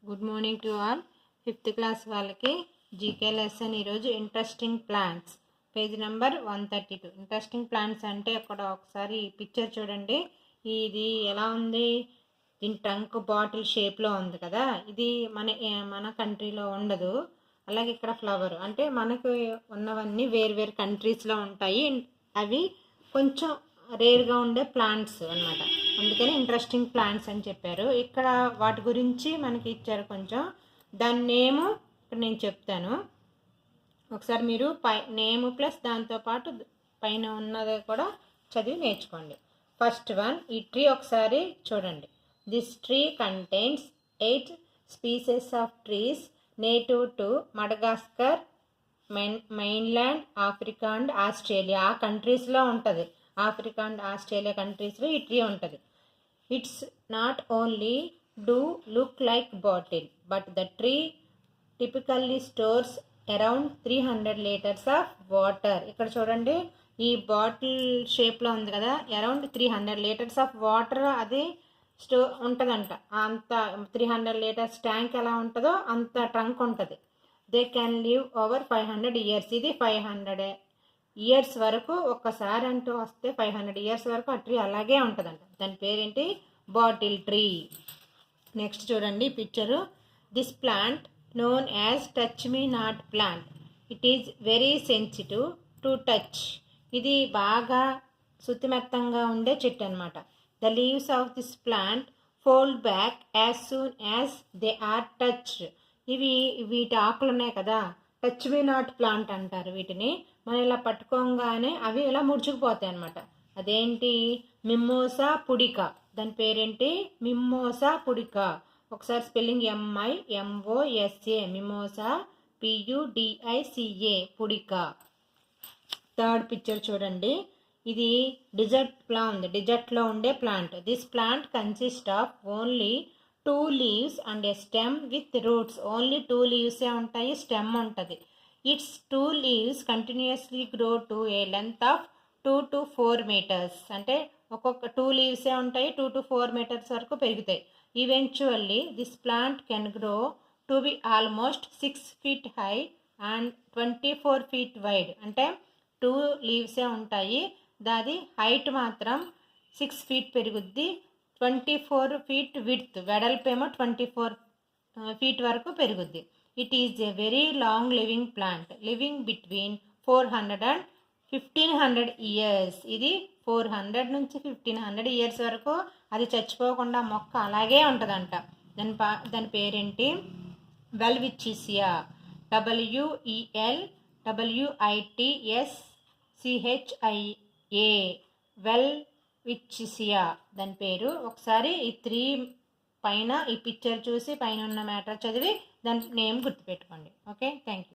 Good morning to all. 5th class వాళ్ళకి GK lesson ఈరోజు interesting plants, page number 132. Interesting plants అంటే అక్కడ ఒకసారి పిక్చర్ చూడండి. ఇది ఎలా ఉంది? దీని ట్రంక్ బాటిల్ షేప్లో ఉంది కదా. ఇది మన కంట్రీలో ఉండదు. అలాగే ఇక్కడ ఫ్లవర్ అంటే మనకు ఉన్నవన్నీ వేరు కంట్రీస్లో ఉంటాయి. అవి కొంచెం రేర్గా ఉండే ప్లాంట్స్ అన్నమాట. అందుకని ఇంట్రెస్టింగ్ ప్లాంట్స్ అని చెప్పారు. ఇక్కడ వాటి గురించి మనకి ఇచ్చారు కొంచెం. దాని నేము ఇక్కడ నేను చెప్తాను. ఒకసారి మీరు నేము ప్లస్ దాంతోపాటు పైన ఉన్నది కూడా చదివి నేర్చుకోండి. ఫస్ట్ వన్, ఈ ట్రీ ఒకసారి చూడండి. This tree contains 8 species of trees native to Madagascar, mainland, Africa and Australia. ఆ కంట్రీస్లో ఉంటుంది. ఆఫ్రికా అండ్ ఆస్ట్రేలియా కంట్రీస్లో ఈ ట్రీ ఉంటుంది. It's not only do look like bottle, but the tree typically stores around 300 litres of water. ఇక్కడ చూడండి, ఈ bottle షేప్లో ఉంది కదా, అరౌండ్ 300 లీటర్స్ ఆఫ్ వాటర్ అది ఉంటుందంట. అంత 300 లీటర్స్ ట్యాంక్ ఎలా ఉంటుందో అంత ట్రంక్ ఉంటుంది. They can live over 500 years. ఇది 500 ఇయర్స్ వరకు, ఒక్కసారి అంటూ వస్తే 500 ఇయర్స్ వరకు ఆ ట్రీ అలాగే ఉంటుందంట. దాని పేరేంటి? Bottle tree. నెక్స్ట్ చూడండి picture. This plant known as touch me not plant. It is very sensitive to touch. ఇది బాగా శుతిమెత్తంగా ఉండే చెట్టు అనమాట. The leaves of this plant fold back as soon as they are touched. వీటి ఆకులు ఉన్నాయి కదా, టచ్ మీ నాట్ ప్లాంట్ అంటారు వీటిని. మనం ఇలా పట్టుకోగానే అవి ఇలా ముడుచుకుపోతాయి అనమాట. అదేంటి? మిమ్మోసా పుడికా. దాని పేరేంటి? Mimosa pudica. ఒకసారి spelling MIMOSA, mimosa, PUDICA, pudica. Third picture చూడండి. ఇది డిజర్ట్లా ఉంది. డిజర్ట్లో ఉండే plant. This plant consist of only 2 leaves and a stem with roots. Only 2 leaves ఉంటాయి, స్టెమ్ ఉంటుంది. Its 2 leaves continuously grow to a length of 2 to 4 meters. అంటే ఒక్కొక్క 2 leaves ఉంటాయి, 2 to 4 meters వరకు పెరుగుతాయి. Eventually this plant can grow to be almost 6 feet high and 24 feet wide. అంటే 2 leaves ఉంటాయి, దాది హైట్ మాత్రం 6 feet పెరుగుద్ది, 24 feet విడ్త్, వెడల్పేమో 24 feet వరకు పెరుగుద్ది. It is a very long living plant, living between 400 and 1500 years. ఇది 400 నుంచి 1500 ఇయర్స్ వరకు అది చచ్చిపోకుండా మొక్క అలాగే ఉంటుందంట. దాని పేరేంటి? వెల్విచ్చిసియా. WELWITSCHIA, వెల్విచ్చిసియా దాని పేరు. ఒకసారి ఈ 3 పైన ఈ పిక్చర్ చూసి పైన ఉన్న మ్యాటర్ చదివి దాని నేమ్ గుర్తుపెట్టుకోండి. Okay, thank you.